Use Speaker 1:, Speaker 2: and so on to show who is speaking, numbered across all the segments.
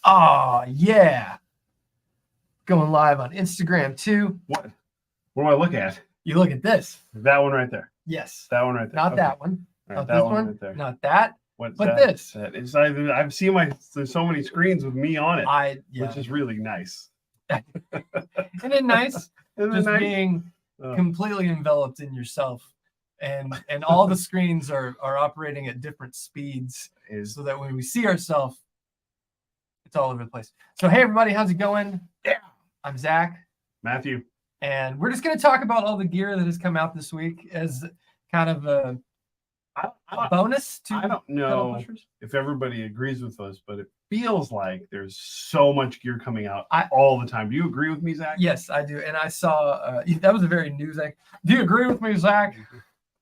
Speaker 1: Oh, yeah. Going live on Instagram, too.
Speaker 2: What do I look at?
Speaker 1: You look at this.
Speaker 2: That one right there.
Speaker 1: Yes.
Speaker 2: That one right there.
Speaker 1: Not that one.
Speaker 2: Right,
Speaker 1: Not
Speaker 2: that
Speaker 1: this
Speaker 2: one right there.
Speaker 1: Not that.
Speaker 2: What's
Speaker 1: but
Speaker 2: that?
Speaker 1: this.
Speaker 2: It's I've seen there's so many screens with me on it, which is really nice.
Speaker 1: Isn't it nice?
Speaker 2: Isn't
Speaker 1: Just
Speaker 2: it nice?
Speaker 1: being completely enveloped in yourself. And all the screens are operating at different speeds so that when we see ourselves, it's all over the place. So, hey, everybody, how's it going? Yeah. I'm Zach.
Speaker 2: Matthew.
Speaker 1: And we're just going to talk about all the gear that has come out this week as kind of a bonus to
Speaker 2: I don't know if everybody agrees with us, but it feels like there's so much gear coming out all the time. Do you agree with me, Zach?
Speaker 1: Yes, I do. And I saw that was a very new Zach. Do you agree with me, Zach?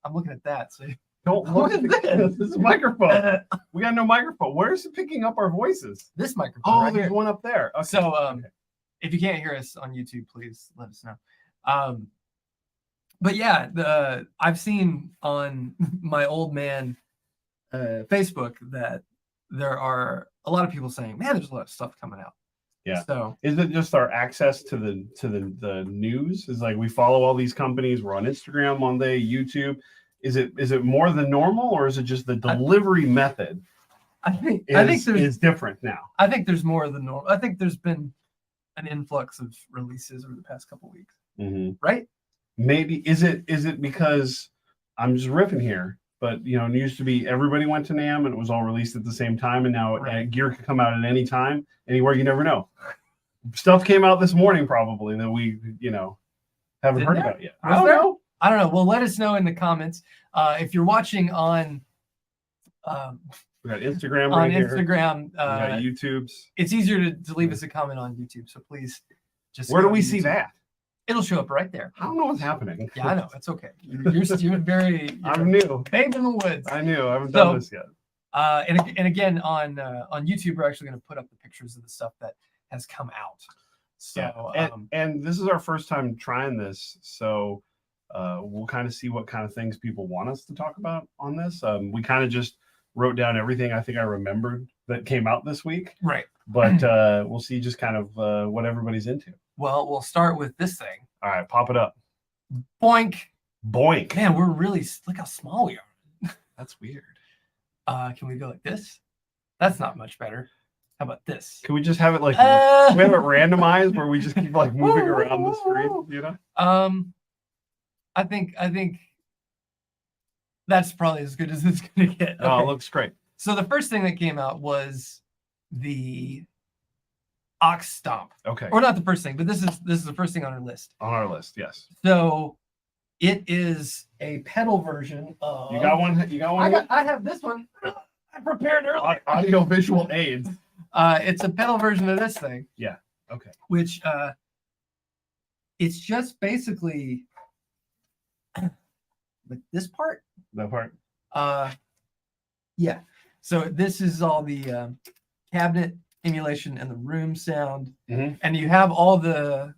Speaker 1: I'm looking at that. So
Speaker 2: don't look at this. This is a microphone. We got no microphone. Where is it picking up our voices?
Speaker 1: This microphone.
Speaker 2: Oh, right there's one up there.
Speaker 1: Okay. So if you can't hear us on YouTube, please let us know. But yeah, I've seen on my old man Facebook that there are a lot of people saying, "Man, there's a lot of stuff coming out."
Speaker 2: Yeah.
Speaker 1: So
Speaker 2: is it just our access to the news? Is like we follow all these companies. We're on Instagram, Monday, YouTube. Is it more than normal, or is it just the delivery method?
Speaker 1: I think it's
Speaker 2: different now.
Speaker 1: I think there's more than normal. I think there's been an influx of releases over the past couple of weeks.
Speaker 2: Mm-hmm.
Speaker 1: Right?
Speaker 2: Maybe is it because I'm just riffing here, but it used to be everybody went to NAMM and it was all released at the same time, and now gear can come out at any time, anywhere. You never know. Stuff came out this morning probably that we haven't heard about yet. I don't know.
Speaker 1: Well, let us know in the comments if you're watching on.
Speaker 2: We got Instagram
Speaker 1: on Instagram.
Speaker 2: We got YouTube's.
Speaker 1: It's easier to leave us a comment on YouTube, so please just.
Speaker 2: Where do we see that?
Speaker 1: It'll show up right there.
Speaker 2: I don't know what's happening.
Speaker 1: Yeah, I know. It's okay. You're very.
Speaker 2: I'm new.
Speaker 1: Babe in the woods.
Speaker 2: I knew. I haven't done this yet.
Speaker 1: And again on YouTube, we're actually going to put up the pictures of the stuff that has come out. So
Speaker 2: and this is our first time trying this, so we'll kind of see what kind of things people want us to talk about on this. We kind of just wrote down everything I think I remembered that came out this week.
Speaker 1: Right.
Speaker 2: But we'll see just kind of what everybody's into.
Speaker 1: Well, we'll start with this thing.
Speaker 2: All right, pop it up.
Speaker 1: Boink.
Speaker 2: Boink.
Speaker 1: Man, we're really, look how small we are.
Speaker 2: That's weird.
Speaker 1: Can we go like this? That's not much better. How about this?
Speaker 2: Can we just have it like we have it randomized where we just keep like moving around the screen,
Speaker 1: I think that's probably as good as it's gonna get. Okay.
Speaker 2: Oh, it looks great.
Speaker 1: So the first thing that came out was the Stomp.
Speaker 2: Okay.
Speaker 1: Or not the first thing, but this is the first thing on our list.
Speaker 2: On our list, yes.
Speaker 1: So it is a pedal version of.
Speaker 2: You got one?
Speaker 1: I have this one. I prepared earlier.
Speaker 2: Audio visual aids.
Speaker 1: It's a pedal version of this thing.
Speaker 2: Yeah. Okay.
Speaker 1: Which it's just basically like this part.
Speaker 2: That part.
Speaker 1: Yeah. So this is all the cabinet emulation and the room sound, and you have all the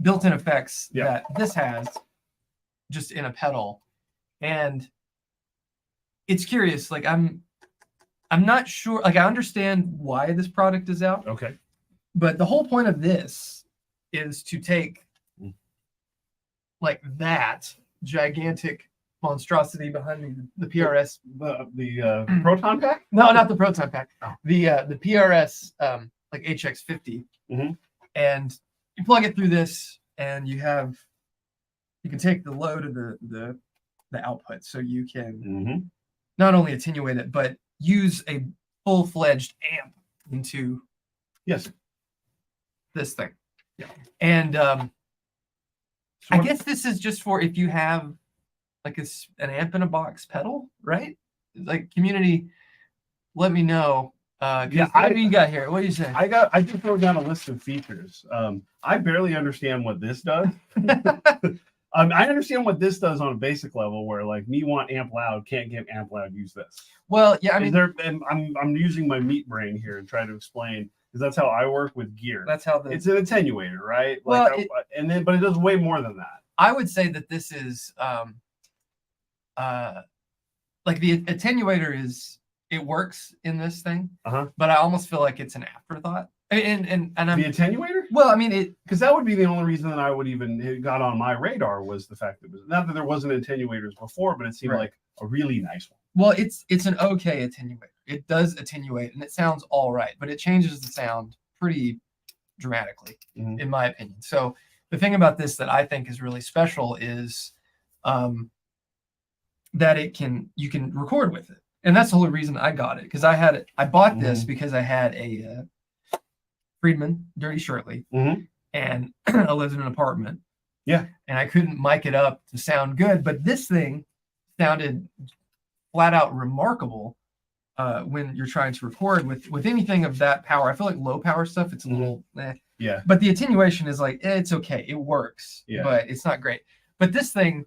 Speaker 1: built-in effects that this has just in a pedal. And it's curious. Like I'm not sure. Like I understand why this product is out.
Speaker 2: Okay.
Speaker 1: But the whole point of this is to take like that gigantic monstrosity behind me, the PRS,
Speaker 2: the Proton Pack.
Speaker 1: No, not the Proton Pack.
Speaker 2: Oh.
Speaker 1: The PRS like HX50, and you plug it through this, and you can take the load of the output, so you can not only attenuate it but use a full-fledged amp into this thing.
Speaker 2: Yeah.
Speaker 1: And I guess this is just for if you have like an amp in a box pedal, right? Like community, let me know. What do you got here? What do you say?
Speaker 2: I just wrote down a list of features. I barely understand what this does. I understand what this does on a basic level, where like me want amp loud, can't get amp loud, use this.
Speaker 1: Well, yeah, I mean,
Speaker 2: I'm using my meat brain here and try to explain, because that's how I work with gear.
Speaker 1: That's how
Speaker 2: it's an attenuator, right?
Speaker 1: Well,
Speaker 2: like but it does way more than that.
Speaker 1: I would say that this is like the attenuator it works in this thing, but I almost feel like it's an afterthought. And I'm
Speaker 2: the attenuator.
Speaker 1: Well, I mean,
Speaker 2: because that would be the only reason that I would even it got on my radar was the fact that it was not that there wasn't attenuators before, but it seemed like a really nice one.
Speaker 1: Well, it's an okay attenuator. It does attenuate and it sounds all right, but it changes the sound pretty dramatically, in my opinion. So the thing about this that I think is really special is that you can record with it. And that's the whole reason I got it, because I bought this because I had a Friedman Dirty Shirtley, and I lived in an apartment.
Speaker 2: Yeah.
Speaker 1: And I couldn't mic it up to sound good, but this thing sounded flat out remarkable when you're trying to record with anything of that power. I feel like low power stuff, it's a little
Speaker 2: yeah.
Speaker 1: But the attenuation is like, it's okay, it works, but it's not great. But this thing,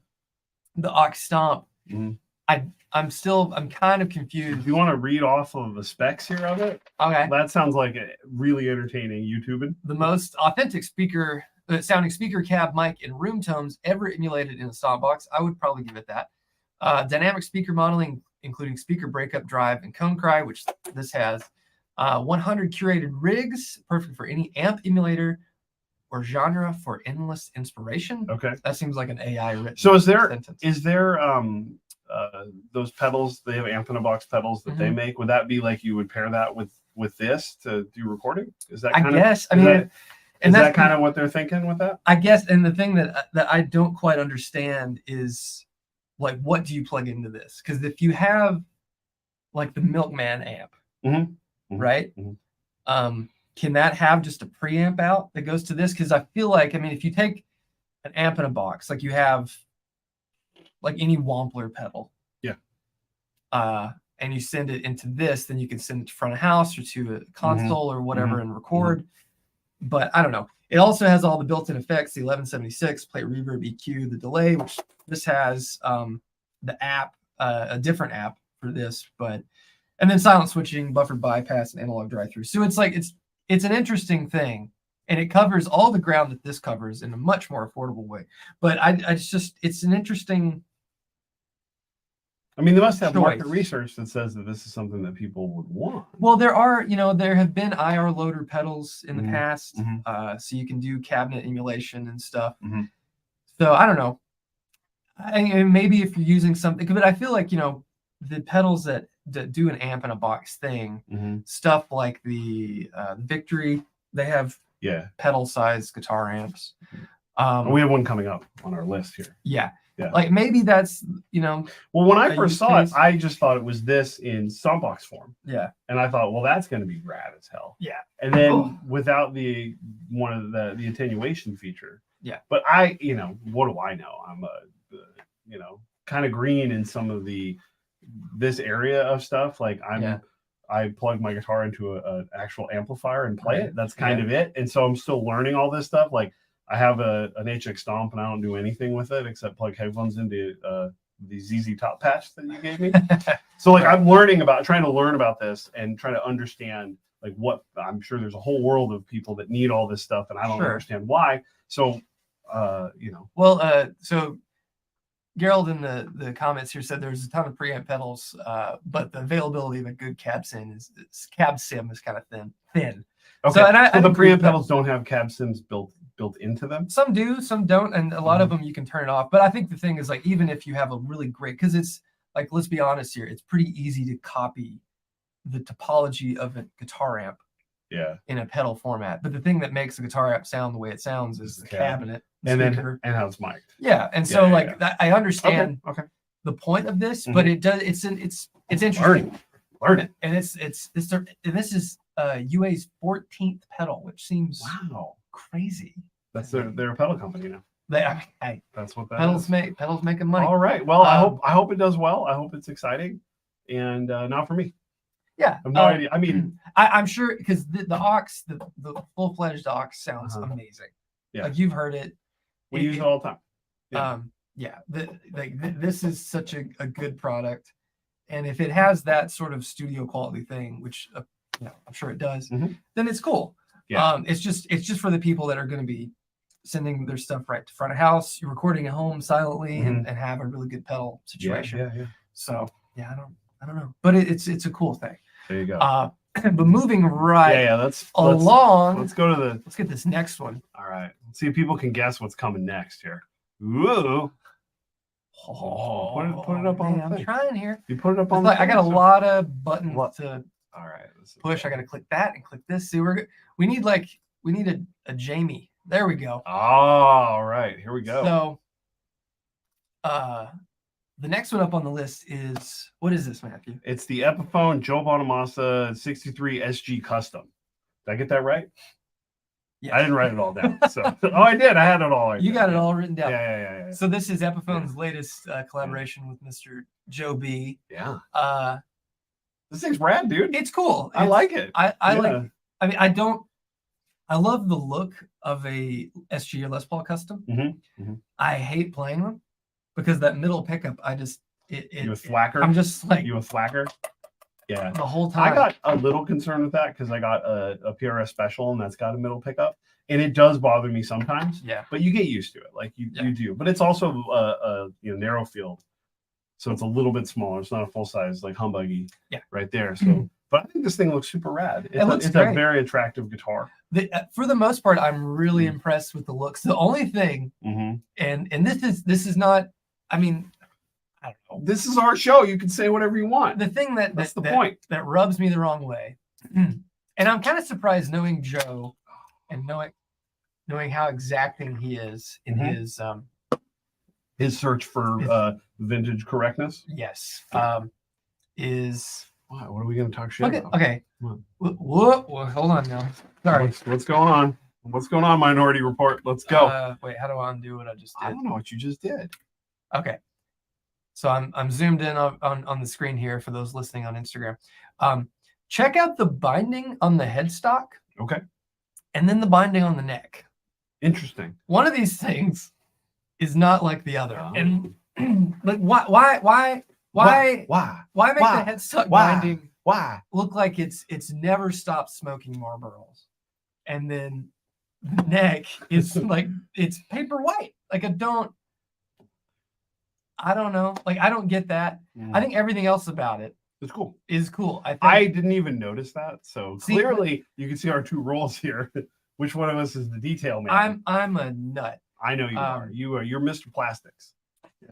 Speaker 1: the Aux Stomp, I'm kind of confused.
Speaker 2: If you want to read off of the specs here of it,
Speaker 1: okay,
Speaker 2: that sounds like a really entertaining YouTubing.
Speaker 1: The most authentic sounding speaker cab mic in room tones ever emulated in a Stomp box. I would probably give it that. Dynamic speaker modeling, including speaker breakup drive and cone cry, which this has. 100 curated rigs, perfect for any amp emulator or genre for endless inspiration.
Speaker 2: Okay,
Speaker 1: that seems like an AI written.
Speaker 2: So is there
Speaker 1: sentence.
Speaker 2: Those pedals? They have amp in a box pedals that they make. Would that be like you would pair that with this to do recording? Is that kind
Speaker 1: guess? I mean,
Speaker 2: is that kind of what they're thinking with that?
Speaker 1: I guess. And the thing that I don't quite understand is like, what do you plug into this? Because if you have like the Milkman amp, right? Can that have just a preamp out that goes to this? Because I feel like, I mean, if you take an amp in a box, like you have like any Wampler pedal, and you send it into this, then you can send it to front of house or to a console or whatever and record. But I don't know. It also has all the built-in effects, the 1176, plate reverb, EQ, the delay, which this has, the app, a different app for this, and then silent switching, buffer bypass, and analog drive-through. So it's like, it's an interesting thing, and it covers all the ground that this covers in a much more affordable way. But it's an interesting.
Speaker 2: I mean, they must have market research that says that this is something that people would want.
Speaker 1: Well, there have been IR loader pedals in the past, so you can do cabinet emulation and stuff. So I don't know. Maybe if you're using something, but I feel like, the pedals that do an amp in a box thing, stuff like the Victory, they have pedal-sized guitar amps.
Speaker 2: We have one coming up on our list here.
Speaker 1: Yeah. Like maybe that's,
Speaker 2: Well, when I first saw it, I just thought it was this in Stomp box form.
Speaker 1: Yeah.
Speaker 2: And I thought, well, that's going to be rad as hell.
Speaker 1: Yeah.
Speaker 2: And then without the attenuation feature.
Speaker 1: Yeah.
Speaker 2: But what do I know? I'm kind of green in some of this area of stuff. Like I plug my guitar into an actual amplifier and play it. That's kind of it. And so I'm still learning all this stuff. Like I have an HX Stomp and I don't do anything with it except plug headphones into the ZZ Top patch that you gave me. So like I'm trying to learn about this and trying to understand like what I'm sure there's a whole world of people that need all this stuff and I don't understand why. So
Speaker 1: so Gerald in the comments here said there's a ton of preamp pedals, but the availability of a good cab sim is kind of thin.
Speaker 2: Okay. So the preamp pedals don't have cab sims built into them.
Speaker 1: Some do, some don't, and a lot of them you can turn it off. But I think the thing is like, even if you have a really great, because it's like, let's be honest here, it's pretty easy to copy the topology of a guitar amp. In a pedal format. But the thing that makes a guitar amp sound the way it sounds is the cabinet
Speaker 2: and how it's mic'd.
Speaker 1: Yeah, and so I understand the point of this, but it does. It's interesting.
Speaker 2: Learn it.
Speaker 1: And this is UA's 14th pedal, which seems crazy.
Speaker 2: That's their pedal company now. That's what that
Speaker 1: pedals
Speaker 2: is.
Speaker 1: Pedals making money.
Speaker 2: All right. Well, I hope it does well. I hope it's exciting, and not for me.
Speaker 1: Yeah,
Speaker 2: I have no idea. I mean,
Speaker 1: I'm sure because the aux, the full-fledged aux sounds amazing.
Speaker 2: Yeah,
Speaker 1: like you've heard it.
Speaker 2: We use it all the time.
Speaker 1: This is such a good product, and if it has that sort of studio quality thing, which I'm sure it does, then it's cool. Yeah, it's just for the people that are going to be sending their stuff right to front of house. You're recording at home silently and have a really good pedal situation.
Speaker 2: Yeah.
Speaker 1: So I don't know, but it's a cool thing.
Speaker 2: There you go.
Speaker 1: but moving right along.
Speaker 2: Let's go to the.
Speaker 1: Let's get this next one.
Speaker 2: All right. Let's see if people can guess what's coming next here. Ooh. Oh, put it up on the thing.
Speaker 1: I'm trying here.
Speaker 2: You put it up on the
Speaker 1: I got a lot of buttons to
Speaker 2: all right,
Speaker 1: push. I got to click that and click this. See, we need a Jamie. There we go.
Speaker 2: All right, here we go.
Speaker 1: So, the next one up on the list is, what is this, Matthew?
Speaker 2: It's the Epiphone Joe Bonamassa 63 SG Custom. Did I get that right?
Speaker 1: Yeah.
Speaker 2: I didn't write it all down. So, I did. I had it all.
Speaker 1: You got it all written down.
Speaker 2: Yeah.
Speaker 1: So this is Epiphone's latest collaboration with Mr. Joe B.
Speaker 2: Yeah. This thing's rad, dude.
Speaker 1: It's cool.
Speaker 2: I like it.
Speaker 1: I like. I mean, I love the look of a SG or Les Paul Custom. I hate playing them because that middle pickup,
Speaker 2: you a thwacker?
Speaker 1: I'm just like,
Speaker 2: you a thwacker? Yeah.
Speaker 1: The whole time.
Speaker 2: I got a little concerned with that because I got a PRS special and that's got a middle pickup. And it does bother me sometimes.
Speaker 1: Yeah.
Speaker 2: But you get used to it. Like you do. But it's also a narrow field. So it's a little bit smaller. It's not a full size like humbuggy right there. So but I think this thing looks super rad. It's a very attractive guitar.
Speaker 1: For the most part, I'm really impressed with the looks. The only thing, and this is not, I mean, I don't know.
Speaker 2: This is our show. You can say whatever you want.
Speaker 1: The thing that's the
Speaker 2: point
Speaker 1: that rubs me the wrong way, and I'm kind of surprised knowing Joe and knowing how exacting he is in his search
Speaker 2: for vintage correctness.
Speaker 1: Yes, is
Speaker 2: what are we going to talk shit about?
Speaker 1: Okay, hold on now. Sorry,
Speaker 2: what's going on? What's going on, Minority Report? Let's go.
Speaker 1: Wait, how do I undo what I just did?
Speaker 2: I don't know what you just did.
Speaker 1: Okay. So I'm zoomed in on the screen here for those listening on Instagram. Check out the binding on the headstock.
Speaker 2: Okay.
Speaker 1: And then the binding on the neck.
Speaker 2: Interesting.
Speaker 1: One of these things is not like the other. And like why make the headstock binding look like it's never stopped smoking Marlboros? And then the neck is like it's paper white. Like I don't know. Like, I don't get that. I think everything else about it is cool.
Speaker 2: I didn't even notice that. So clearly you can see our two roles here. Which one of us is the detail man?
Speaker 1: I'm a nut.
Speaker 2: I know you are. You're Mr. Plastics.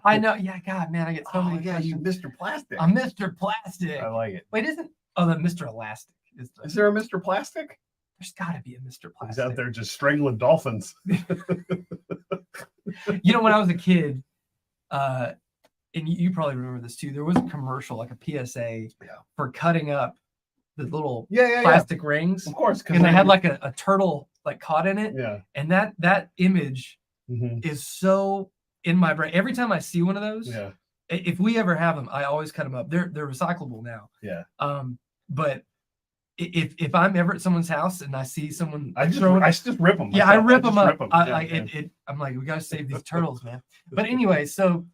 Speaker 1: I know. Yeah, God, man, I get so many questions.
Speaker 2: You Mr. Plastic.
Speaker 1: I'm Mr. Plastic.
Speaker 2: I like it.
Speaker 1: Wait, the Mr. Elastic.
Speaker 2: Is there a Mr. Plastic?
Speaker 1: There's got to be a Mr. Plastic.
Speaker 2: He's out there just strangling dolphins.
Speaker 1: You know, when I was a kid, and you probably remember this too, there was a commercial, like a PSA for cutting up the little plastic rings.
Speaker 2: Of course.
Speaker 1: And they had like a turtle like caught in it.
Speaker 2: Yeah.
Speaker 1: And that image is so in my brain. Every time I see one of those, if we ever have them, I always cut them up. They're recyclable now.
Speaker 2: Yeah.
Speaker 1: But if I'm ever at someone's house and I see someone,
Speaker 2: I just rip them.
Speaker 1: Yeah, I rip them up. I'm like, we gotta save these turtles, man. But anyway, so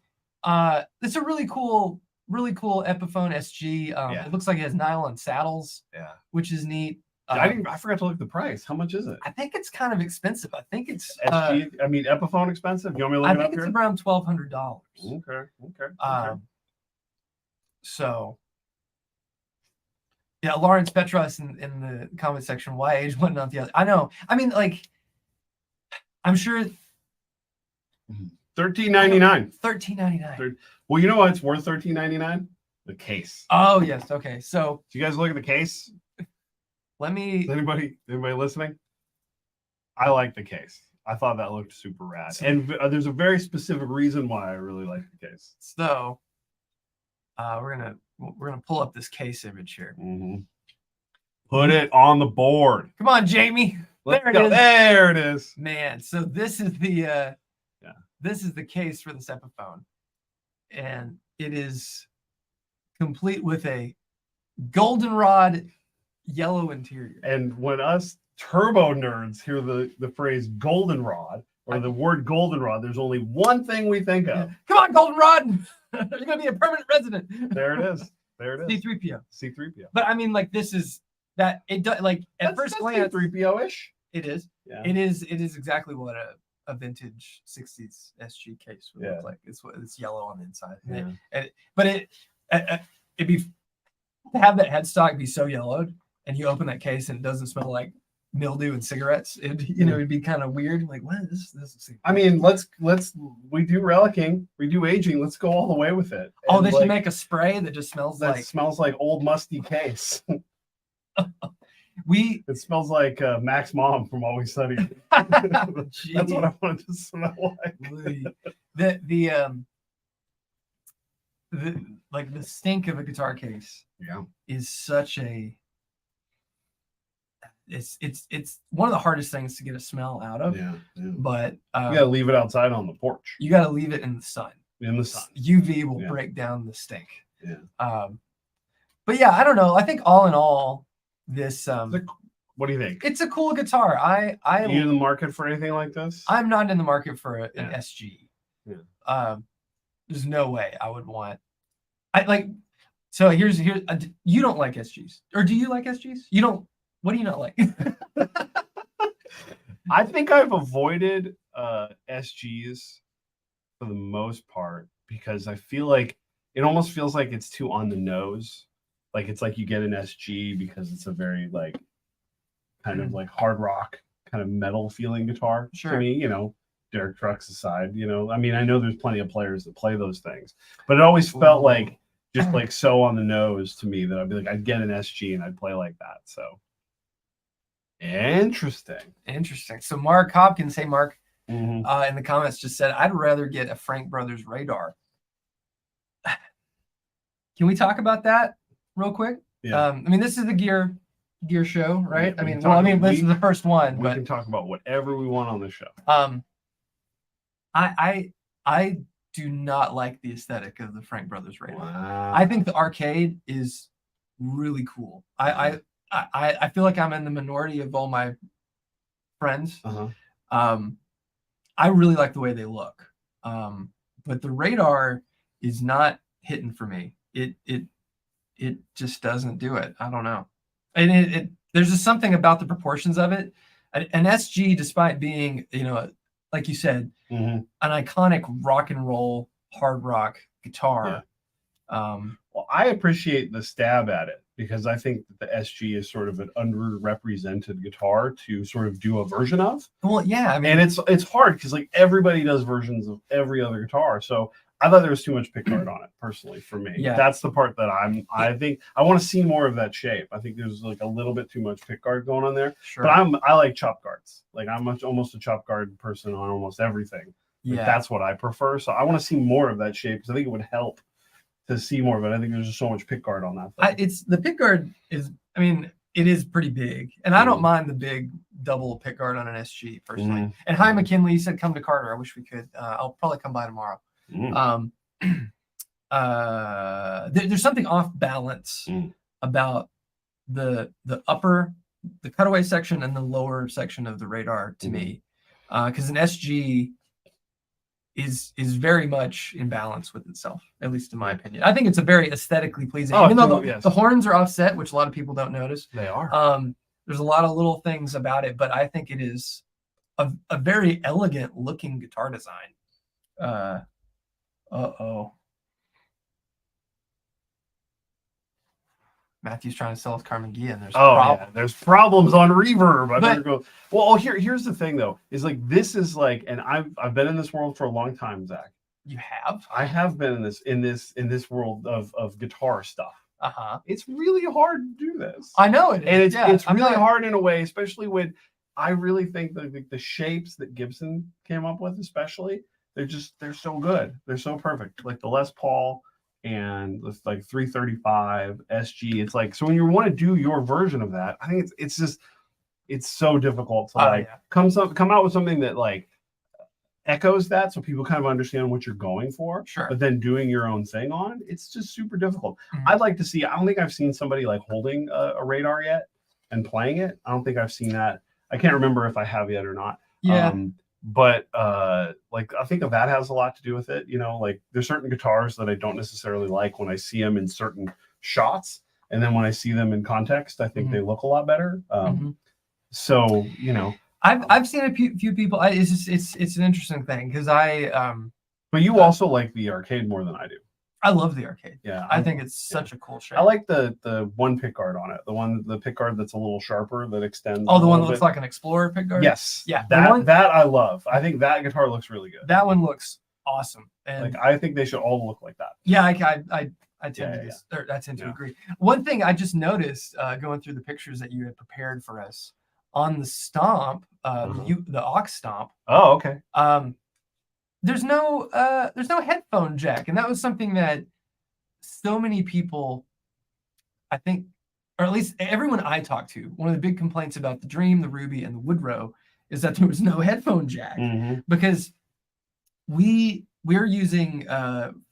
Speaker 1: it's a really cool Epiphone SG. It looks like it has nylon saddles.
Speaker 2: Yeah,
Speaker 1: which is neat.
Speaker 2: I forgot to look at the price. How much is it?
Speaker 1: I think it's kind of expensive. I think it's
Speaker 2: SG. I mean, Epiphone expensive. You want me to look it up here?
Speaker 1: I think it's around $1,200.
Speaker 2: Okay.
Speaker 1: So. Yeah, Lawrence Petros in the comment section. Why age one, not the other? I know. I mean, like, I'm sure.
Speaker 2: $13.99.
Speaker 1: $13.99.
Speaker 2: Well, you know what? It's worth $13.99. The case.
Speaker 1: Oh yes. Okay. So.
Speaker 2: Do you guys look at the case?
Speaker 1: Let me.
Speaker 2: Anybody listening? I like the case. I thought that looked super rad, and there's a very specific reason why I really like the case.
Speaker 1: So, we're gonna pull up this case image here.
Speaker 2: Put it on the board.
Speaker 1: Come on, Jamie. There it is.
Speaker 2: There it is.
Speaker 1: Man, so this is the this is the case for this Epiphone, and it is complete with a goldenrod yellow interior.
Speaker 2: And when us turbo nerds hear the phrase goldenrod or the word goldenrod, there's only one thing we think of.
Speaker 1: Come on, goldenrod. You're gonna be a permanent resident.
Speaker 2: There it is.
Speaker 1: C3PO.
Speaker 2: C3PO.
Speaker 1: But I mean, like, this is that it does, like, at first glance,
Speaker 2: C3PO-ish.
Speaker 1: It is.
Speaker 2: Yeah.
Speaker 1: It is exactly what a vintage 60s SG case would look like. It's yellow on the inside.
Speaker 2: Yeah.
Speaker 1: But it'd be to have that headstock be so yellowed
Speaker 3: and you open that case and it doesn't smell like mildew and cigarettes, it'd be kind of weird. Like, what is this?
Speaker 2: I mean, we do relicking, we do aging. Let's go all the way with it.
Speaker 3: Oh,
Speaker 2: And,
Speaker 3: they should make a spray that just smells
Speaker 2: smells like old musty case. It smells like Mac's mom from Always Sunny. That's what I want it to smell like.
Speaker 3: The stink of a guitar case is such a it's one of the hardest things to get a smell out of. But
Speaker 2: you gotta leave it outside on the porch.
Speaker 3: You gotta leave it in the sun. UV will break down the stink. But yeah, I don't know. I think all in all, this
Speaker 2: what do you think?
Speaker 3: It's a cool guitar. Are
Speaker 2: you in the market for anything like this?
Speaker 3: I'm not in the market for an SG. There's no way I would want. So here's you don't like SGs, or do you like SGs? You don't. What do you not like?
Speaker 2: I think I've avoided SGs for the most part because I feel like it almost feels like it's too on the nose. Like it's like you get an SG because it's a very like kind of like hard rock kind of metal feeling guitar. To me, Derek Trucks aside, I mean, I know there's plenty of players that play those things, but it always felt like just like so on the nose to me that I'd be like, I'd get an SG and I'd play like that. So interesting.
Speaker 3: So Mark Hopkins, hey Mark, in the comments just said, I'd rather get a Frank Brothers radar. Can we talk about that real quick? I mean, this is the gear show, right? This is the first one.
Speaker 2: We can talk about whatever we want on the show.
Speaker 3: I do not like the aesthetic of the Frank Brothers radar.
Speaker 2: Wow.
Speaker 3: I think the arcade is really cool. I feel like I'm in the minority of all my friends. I really like the way they look. But the radar is not hitting for me. It just doesn't do it. I don't know. And there's just something about the proportions of it. An SG, despite being, like you said, an iconic rock and roll hard rock guitar.
Speaker 2: Well, I appreciate the stab at it because I think that the SG is sort of an underrepresented guitar to sort of do a version of.
Speaker 3: Well, yeah, I mean,
Speaker 2: and it's hard because like everybody does versions of every other guitar. So I thought there was too much pickguard on it, personally, for me.
Speaker 3: Yeah.
Speaker 2: That's the part that I think I want to see more of that shape. I think there's like a little bit too much pickguard going on there.
Speaker 3: Sure.
Speaker 2: But I like chop guards. Like I'm almost a chop guard person on almost everything. Like, that's what I prefer. So I want to see more of that shape because I think it would help to see more of it. I think there's just so much pickguard on that thing.
Speaker 3: The pickguard is, I mean, it is pretty big, and I don't mind the big double pickguard on an SG personally. And hi McKinley, you said come to Carter. I wish we could. I'll probably come by tomorrow. There's something off balance about the cutaway section and the lower section of the radar to me, because an SG is very much in balance with itself, at least in my opinion. I think it's a very aesthetically pleasing. Even though the horns are offset, which a lot of people don't notice.
Speaker 2: They are.
Speaker 3: There's a lot of little things about it, but I think it is a very elegant looking guitar design. Matthew's trying to sell us Carnegie, and
Speaker 2: there's problems on reverb. Here's the thing though, is like this is like, and I've been in this world for a long time, Zach.
Speaker 3: You have?
Speaker 2: I have been in this world of guitar stuff. It's really hard to do this.
Speaker 3: I know it is.
Speaker 2: And it's really hard in a way, especially when I really think that the shapes that Gibson came up with, especially, they're so good. They're so perfect. Like the Les Paul and the like 335 SG. It's like, so when you want to do your version of that, I think it's so difficult to come out with something that like echoes that, so people kind of understand what you're going for.
Speaker 3: Sure.
Speaker 2: But then doing your own thing on, it's just super difficult. I'd like to see. I don't think I've seen somebody like holding a radar yet and playing it. I don't think I've seen that. I can't remember if I have yet or not.
Speaker 3: Yeah.
Speaker 2: But like I think that has a lot to do with it. Like there's certain guitars that I don't necessarily like when I see them in certain shots, and then when I see them in context, I think they look a lot better. So
Speaker 3: I've seen a few people. It's an interesting thing because
Speaker 2: But you also like the arcade more than I do.
Speaker 3: I love the arcade.
Speaker 2: Yeah,
Speaker 3: I think it's such a cool shape.
Speaker 2: I like the one pick guard on it. The pick guard that's a little sharper that extends.
Speaker 3: Oh, the one that looks like an Explorer pick guard.
Speaker 2: Yes.
Speaker 3: Yeah.
Speaker 2: That I love. I think that guitar looks really good.
Speaker 3: That one looks awesome. And
Speaker 2: like I think they should all look like that.
Speaker 3: Yeah, I tend to agree. One thing I just noticed going through the pictures that you had prepared for us on the Stomp, the aux Stomp.
Speaker 2: Oh, okay.
Speaker 3: There's no headphone jack, and that was something that so many people, I think, or at least everyone I talked to, one of the big complaints about the Dream, the Ruby, and the Woodrow is that there was no headphone jack because we're using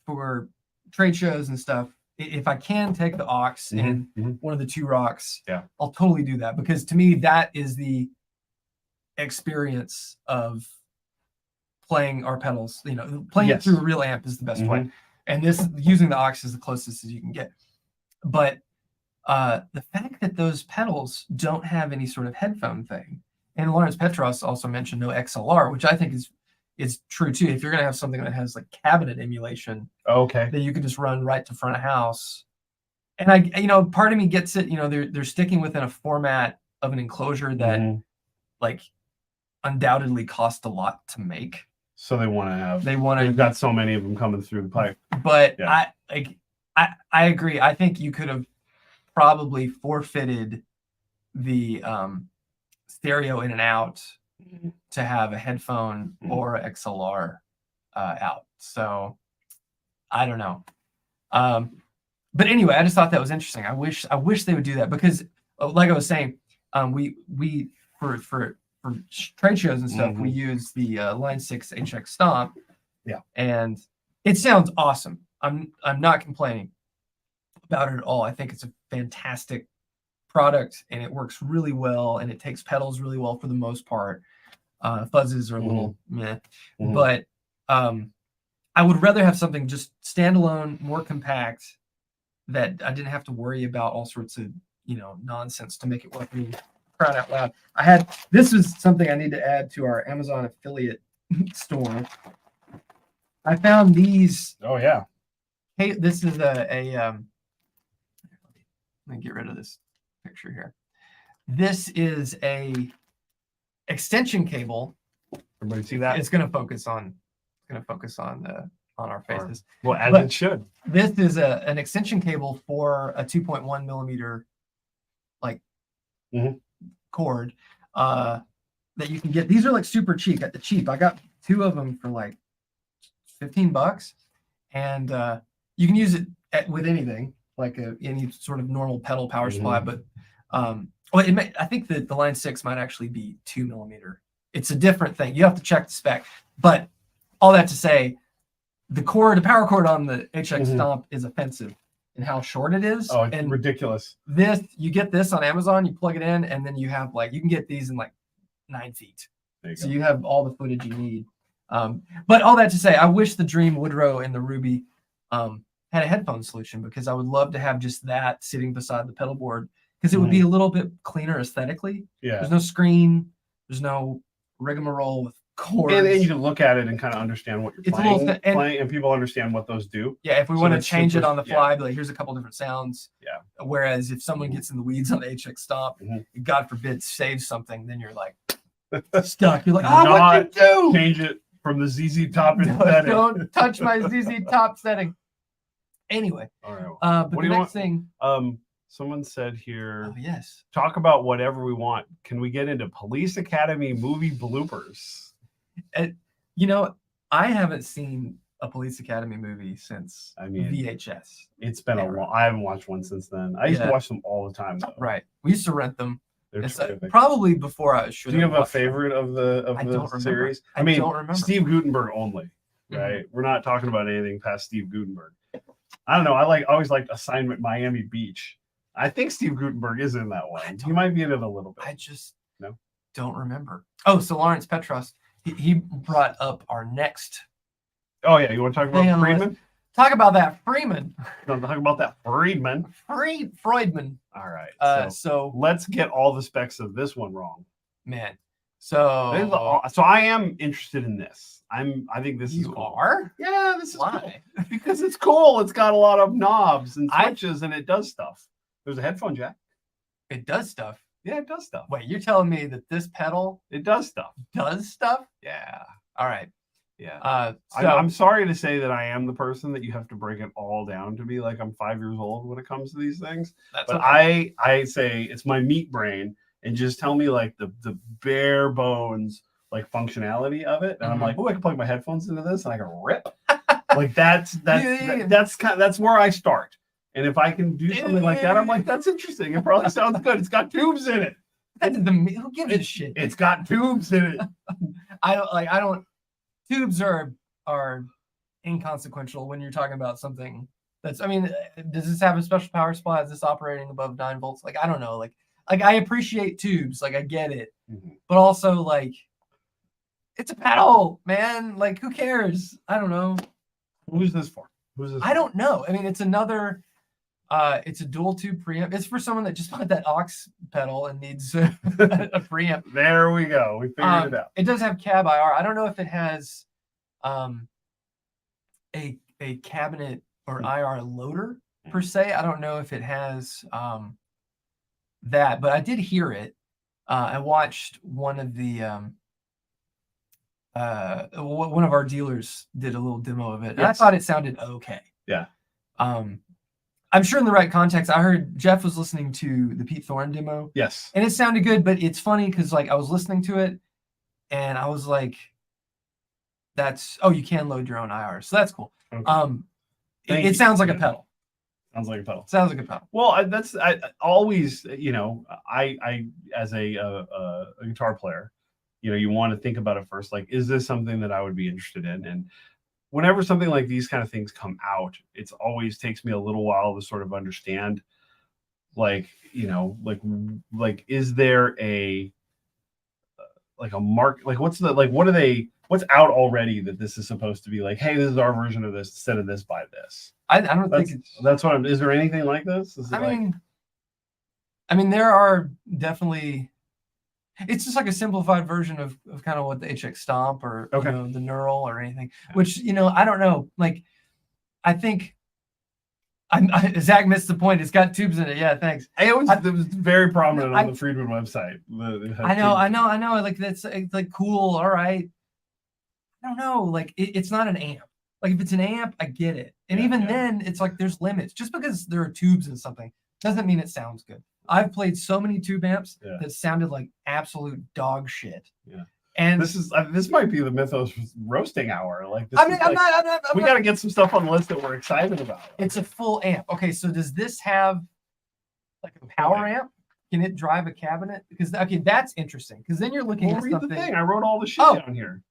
Speaker 3: for trade shows and stuff. If I can take the aux and one of the two rocks, I'll totally do that, because to me that is the experience of playing our pedals. Playing it through a real amp is the best way, and this using the aux is the closest as you can get. But the fact that those pedals don't have any sort of headphone thing, and Lawrence Petros also mentioned no XLR, which I think is true too. If you're gonna have something that has like cabinet emulation, that you can just run right to front of house, and part of me gets it. They're sticking within a format of an enclosure that like undoubtedly cost a lot to make. So they want to have. They've got so many of them coming through the pipe. But I agree. I think you could have probably forfeited the stereo in and out to have a headphone or a XLR out. So I don't know. But anyway, I just thought that was interesting. I wish they would do that, because like I was saying, we for trade shows and stuff, we use the Line 6 HX Stomp. Yeah. And it sounds awesome. I'm not complaining about it at all. I think it's a fantastic product, and it works really well, and it takes pedals really well for the most part. Fuzzes are a little meh. But I would rather have something just standalone, more compact, that I didn't have to worry about all sorts of nonsense to make it work. Crying out loud. This was something I need to add to our Amazon affiliate store. I found these. Oh yeah. Hey, this is let me get rid of this picture here. This is a extension cable. Everybody see that? It's going to focus on our faces. Well, as it should. This is an extension cable for a 2.1 millimeter cord that you can get. These are like super cheap at the cheap. I got 2 of them for like $15, and you can use it with anything, like any sort of normal pedal power supply. But I think that the Line 6 might actually be 2 millimeter. It's a different thing. You have to check the spec. But all that to say, the power cord on the HX Stomp is offensive in how short it is. Oh, it's ridiculous. You get this on Amazon, you plug it in, and then you have you can get these in 9 feet. So you have all the footage you need. But all that to say, I wish the Dream, Woodrow, and the Ruby had a headphone solution, because I would love to have just that sitting beside the pedal board, because it would be a little bit cleaner aesthetically. Yeah. There's no screen. There's no rigmarole with chords. And you can look at it and kind of understand what you're playing, and people understand what those do. Yeah, if we want to change it on the fly, be like, here's a couple different sounds. Yeah. Whereas if someone gets in the weeds on the HX Stomp, God forbid, saves something, then you're like stuck. You're like, what'd you do? Change it from the ZZ Top setting. Don't touch my ZZ Top setting. Anyway. All right. But the next thing. Someone said here, yes, talk about whatever we want. Can we get into Police Academy movie bloopers? I haven't seen a Police Academy movie since VHS. It's been a while. I haven't watched one since then. I used to watch them all the time, though. Right. We used to rent them. Probably before I should. Do you have a favorite of the series? I don't remember. Steve Guttenberg only. Right. We're not talking about anything past Steve Guttenberg. I don't know. I always liked Assignment Miami Beach. I think Steve Guttenberg is in that one. He might be in it a little bit. I just don't remember. Oh, so Lawrence Petros, he brought up our next. Oh yeah, you want to talk about Friedman? Talk about that Friedman. Talk about that Friedman. Friedman. All right. So let's get all the specs of this one wrong. Man,
Speaker 1: So
Speaker 2: So I am interested in this. I think this is
Speaker 1: you
Speaker 2: cool.
Speaker 1: are?
Speaker 2: Yeah, this is cool.
Speaker 1: Why?
Speaker 2: Because it's cool. It's got a lot of knobs and switches, and it does stuff. There's a headphone jack.
Speaker 1: It does stuff.
Speaker 2: Yeah, it does stuff.
Speaker 1: Wait, you're telling me that this pedal
Speaker 2: It does stuff.
Speaker 1: does stuff?
Speaker 2: Yeah.
Speaker 1: All right.
Speaker 2: Yeah.
Speaker 1: So
Speaker 2: I'm sorry to say that I am the person that you have to break it all down to be like I'm 5 years old when it comes to these things.
Speaker 1: that's
Speaker 2: But
Speaker 1: okay.
Speaker 2: I say it's my meat brain, and just tell me like the bare bones like functionality of it, and I'm like, oh, I can plug my headphones into this and I can rip. Like that's where I start. And if I can do something like that, I'm like, that's interesting. It probably sounds good. It's got tubes in it.
Speaker 1: Who gives a shit?
Speaker 2: It's got tubes in it.
Speaker 1: I don't. Tubes are inconsequential when you're talking about something that's. I mean, does this have a special power supply? Is this operating above 9 volts? Like, I don't know. Like I appreciate tubes. Like I get it, but also like it's a pedal, man. Like who cares? I don't know.
Speaker 2: Who's this for?
Speaker 1: I don't know. I mean, it's another. It's a dual tube preamp. It's for someone that just bought that aux pedal and needs a preamp.
Speaker 2: There we go. We figured it out.
Speaker 1: It does have cab IR. I don't know if it has a cabinet or IR loader per se. I don't know if it has that, but I did hear it. I watched one of the one of our dealers did a little demo of it, and I thought it sounded okay.
Speaker 2: Yeah.
Speaker 1: I'm sure in the right context. I heard Jeff was listening to the Pete Thorne demo.
Speaker 2: Yes.
Speaker 1: And it sounded good, but it's funny because like I was listening to it and I was like, you can load your own IR. So that's cool.
Speaker 2: Okay.
Speaker 1: It sounds like a pedal.
Speaker 2: Sounds like a pedal.
Speaker 1: Sounds like a pedal.
Speaker 2: Well, I always, I as a guitar player, you want to think about it first. Like, is this something that I would be interested in? And whenever something like these kind of things come out, it's always takes me a little while to sort of understand, like, like is there a mark, like what's out already that this is supposed to be like, hey, this is our version of this, instead of this, buy this.
Speaker 1: I don't think
Speaker 2: that's what I'm. Is there anything like this?
Speaker 1: I mean, there are definitely. It's just like a simplified version of kind of what the HX Stomp or the Neural or anything, which, I don't know. Like, I think Zach missed the point. It's got tubes in it. Yeah, thanks.
Speaker 2: It was very prominent on the Friedman website.
Speaker 1: I know. Like, it's like cool. All right. I don't know. Like, it's not an amp. Like, if it's an amp, I get it. And even then, it's like there's limits. Just because there are tubes in something doesn't mean it sounds good. I've played so many tube amps that sounded like absolute dog shit. Yeah. And
Speaker 2: this might be the Mythos roasting hour. Like, this
Speaker 1: we
Speaker 2: got to get some stuff on the list that we're excited about.
Speaker 1: It's a full amp. Okay, so does this have like a power amp? Can it drive a cabinet? Because that's interesting. Because then you're looking at something.
Speaker 2: The thing. I wrote all the shit down here.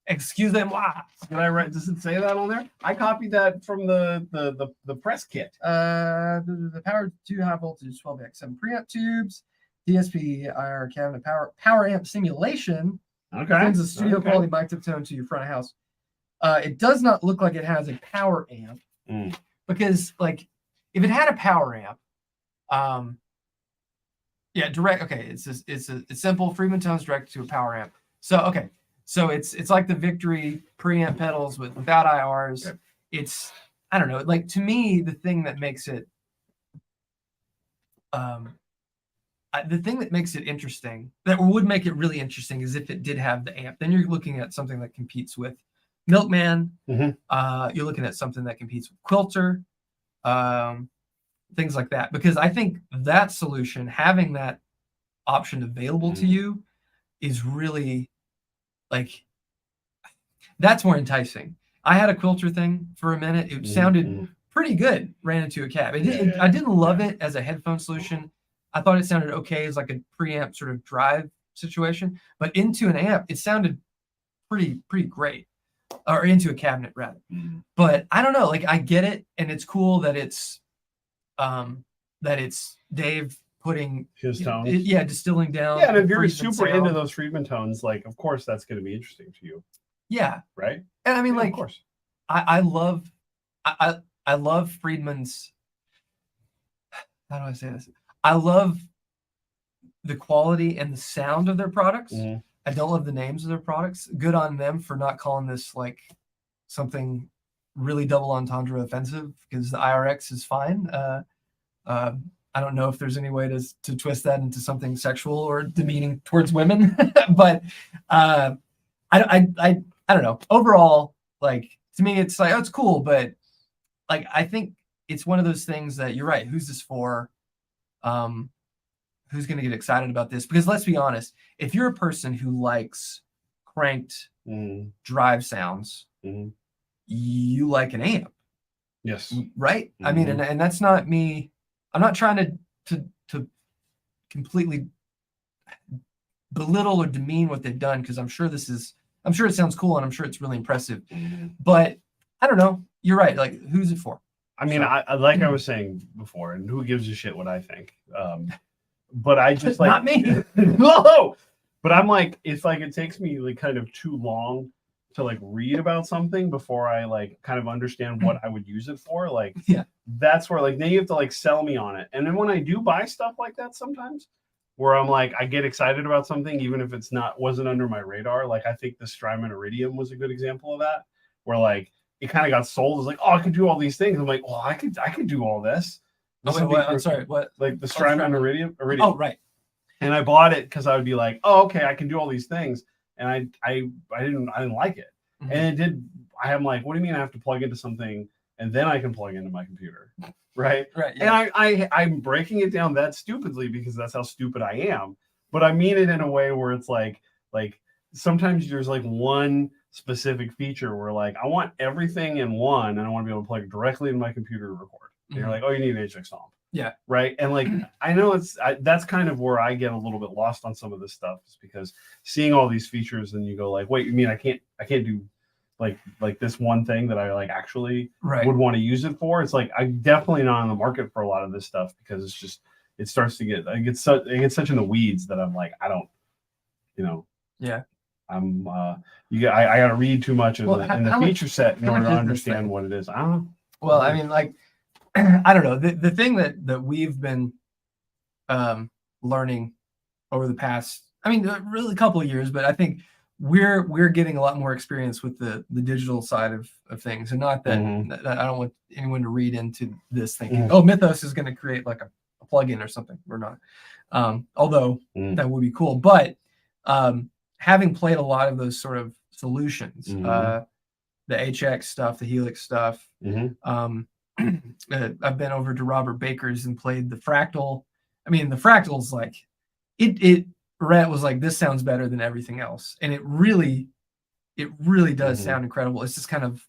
Speaker 1: Excusez-moi.
Speaker 2: Did I write? Does it say that on there? I copied that from the press kit.
Speaker 1: The power 2 high voltage 12x7 preamp tubes, DSP IR cabinet power amp simulation.
Speaker 2: Okay.
Speaker 1: Sends a studio quality mic to tone to your front of house. It does not look like it has a power amp because, like, if it had a power amp, direct. Okay, it's simple. Friedman tones direct to a power amp. So it's like the Victory preamp pedals without IRs. Okay. It's, I don't know, like, to me, the thing that makes it interesting, that would make it really interesting, is if it did have the amp. Then you're looking at something that competes with Milkman. You're looking at something that competes with Quilter, things like that. Because I think that solution, having that option available to you, is really, like, that's more enticing. I had a Quilter thing for a minute. It sounded pretty good. Ran into a cab. I didn't love it as a headphone solution. I thought it sounded okay as like a preamp sort of drive situation, but into an amp, it sounded pretty great, or into a cabinet rather. But I don't know. Like, I get it, and it's cool that it's Dave putting
Speaker 2: his tones,
Speaker 1: distilling down.
Speaker 2: Yeah, and if you're super into those Friedman tones, like, of course that's going to be interesting to you.
Speaker 1: Yeah,
Speaker 2: right.
Speaker 1: And I mean, like,
Speaker 2: of course,
Speaker 1: I love Friedman's. How do I say this? I love the quality and the sound of their products,
Speaker 3: I don't love the names of their products. Good on them for not calling this like something really double entendre offensive, because the IRX is fine. I don't know if there's any way to twist that into something sexual or demeaning towards women, but I don't know. Overall, like to me, it's like, oh, it's cool, but like I think it's one of those things that you're right. Who's this for? Who's going to get excited about this? Because let's be honest, if you're a person who likes cranked drive sounds, you like an amp.
Speaker 2: Yes.
Speaker 3: Right? I mean, and that's not me. I'm not trying to completely belittle or demean what they've done, because I'm sure it sounds cool and I'm sure it's really impressive. But I don't know. You're right. Like, who's it for?
Speaker 2: I mean, I like I was saying before, and who gives a shit what I think? But I just like
Speaker 3: not me.
Speaker 2: No, but I'm like, it's like it takes me like kind of too long to like read about something before I like kind of understand what I would use it for. Like,
Speaker 3: yeah,
Speaker 2: that's where like then you have to like sell me on it. And then when I do buy stuff like that, sometimes where I'm like, I get excited about something even if it's wasn't under my radar. Like I think the Strymon Iridium was a good example of that, where like it kind of got sold as like, oh, I could do all these things. I'm like, well, I could do all this.
Speaker 3: I'm sorry, what?
Speaker 2: Like the Strymon Iridium.
Speaker 3: Oh, right.
Speaker 2: And I bought it because I would be like, oh, okay, I can do all these things. And I didn't like it. And it did. I'm like, what do you mean I have to plug into something and then I can plug into my computer? Right.
Speaker 3: Right. Yeah.
Speaker 2: And I'm breaking it down that stupidly because that's how stupid I am. But I mean it in a way where it's like sometimes there's like one specific feature where like I want everything in one and I want to be able to plug it directly in my computer to record. And you're like, oh, you need an HX Stomp. Yeah. Right. And like, I know that's kind of where I get a little bit lost on some of this stuff, is because seeing all these features and you go like, wait, you mean I can't do like this one thing that I like actually would want to use it for? It's like, I'm definitely not on the market for a lot of this stuff, because it's just, it starts to get, it gets such in the weeds that I'm like, I don't,
Speaker 3: yeah.
Speaker 2: I'm I got to read too much in the feature set in order to understand what it is. I don't know.
Speaker 3: Well, I mean, like, I don't know. The thing that we've been learning over the past, I mean, really a couple of years, but I think we're getting a lot more experience with the digital side of things, and not that, that I don't want anyone to read into this thinking, oh, Mythos is going to create like a plugin or something. We're not. Although that would be cool, but having played a lot of those sort of solutions, the HX stuff, the Helix stuff. I've been over to Robert Baker's and played the Fractal. I mean, the Fractal's like Rhett was like, this sounds better than everything else, and it really does sound incredible. It's just kind of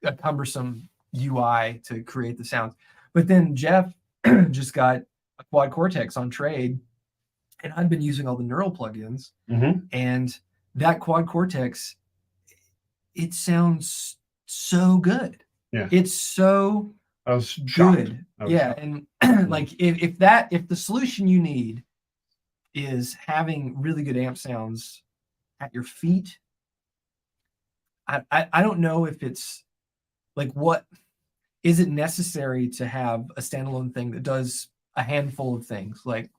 Speaker 3: a cumbersome UI to create the sounds. But then Jeff just got a Quad Cortex on trade, and I've been using all the neural plugins, and that Quad Cortex, it sounds so good. Yeah, it's so good. Yeah, and like if the solution you need is having really good amp sounds at your feet, I don't know if it's like, what is it necessary to have a standalone thing that does a handful of things like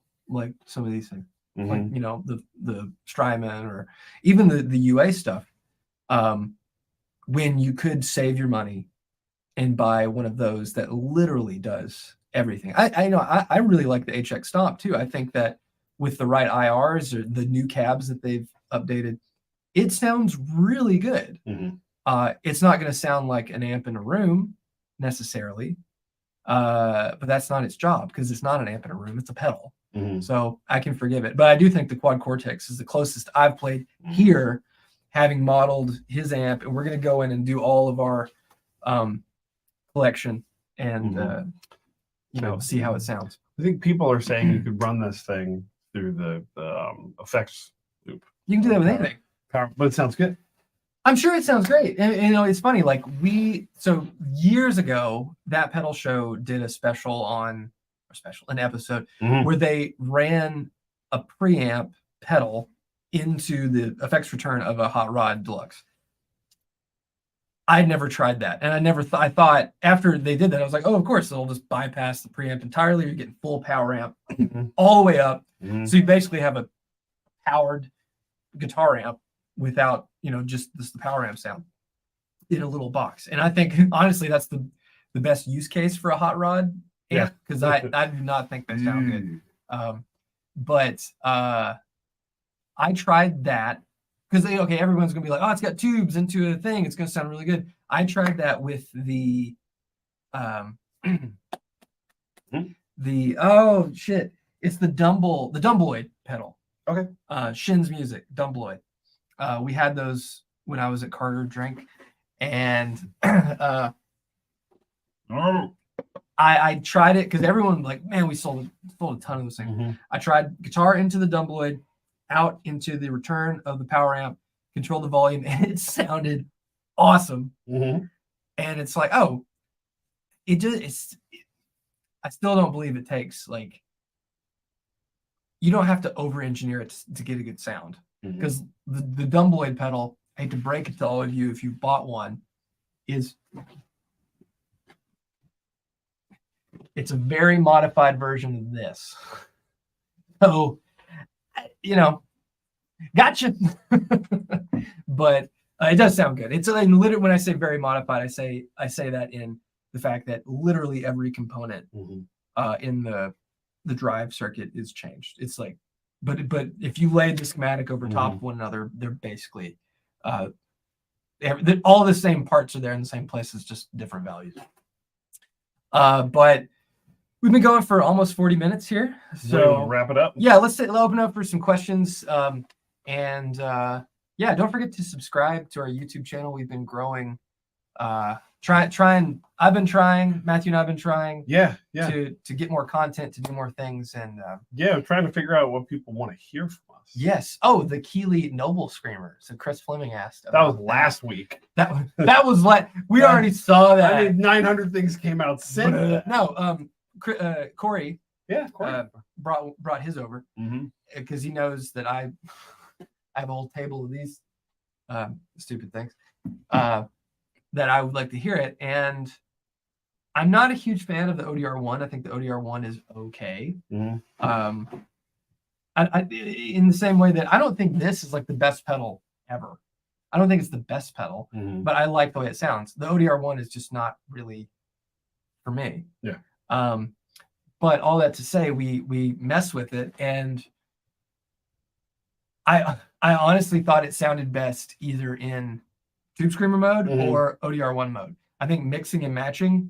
Speaker 3: some of these things, like the Strymon or even the UA stuff, when you could save your money and buy one of those that literally does everything. I really like the HX Stomp too. I think that with the right IRs or the new cabs that they've updated, it sounds really good. It's not going to sound like an amp in a room necessarily, but that's not its job, because it's not an amp in a room, it's a pedal. So I can forgive it. But I do think the Quad Cortex is the closest I've played here, having modeled his amp, and we're going to go in and do all of our collection and see how it sounds.
Speaker 2: I think people are saying you could run this thing through the effects loop.
Speaker 3: You can do that with anything.
Speaker 2: But it sounds good.
Speaker 3: I'm sure it sounds great. And it's funny, like so years ago, that pedal show did an episode where they ran a preamp pedal into the effects return of a Hot Rod Deluxe. I'd never tried that. And I thought after they did that, I was like, oh, of course, it'll just bypass the preamp entirely. You're getting full power amp all the way up. So you basically have a powered guitar amp without, just the power amp sound in a little box. And I think honestly that's the best use case for a hot rod amp, because I do not think they sound good. But I tried that because everyone's gonna be like, oh, it's got tubes into a thing, it's gonna sound really good. I tried that with the oh shit, it's the Dumbloid pedal.
Speaker 2: Okay.
Speaker 3: Shin's Music Dumbloid. We had those when I was at Carter Drink, and I tried it because everyone like, man, we sold a ton of those things. I tried guitar into the Dumbloid, out into the return of the power amp, control the volume, and it sounded awesome. And it's like, oh, I still don't believe it takes like, you don't have to over engineer it to get a good sound, because the Dumbloid pedal, I hate to break it to all of you if you bought one, it's a very modified version of this. So, gotcha. But it does sound good. It's literally, when I say very modified, I say that in the fact that literally every component in the drive circuit is changed. It's like, but if you laid the schematic over top of one another, they're basically all the same parts are there in the same places, just different values. But we've been going for almost 40 minutes here, so
Speaker 2: wrap it up.
Speaker 3: Yeah, let's open up for some questions. And don't forget to subscribe to our YouTube channel. We've been growing. I've been trying, Matthew and I've been trying to get more content, to do more things, and
Speaker 2: trying to figure out what people want to hear from us.
Speaker 3: Yes. Oh, the Keeley Noble Screamer. So Chris Fleming asked
Speaker 2: that was last week.
Speaker 3: That was what we already saw that.
Speaker 2: I mean, 900 things came out since
Speaker 3: Corey
Speaker 2: Corey
Speaker 3: brought his over because he knows that I have a whole table of these stupid things that I would like to hear it. And I'm not a huge fan of the ODR1. I think the ODR1 is okay. I in the same way that I don't think this is like the best pedal ever. I don't think it's the best pedal, but I like the way it sounds. The ODR1 is just not really for me. But all that to say, we mess with it, and I honestly thought it sounded best either in Tube Screamer mode or ODR1 mode. I think mixing and matching,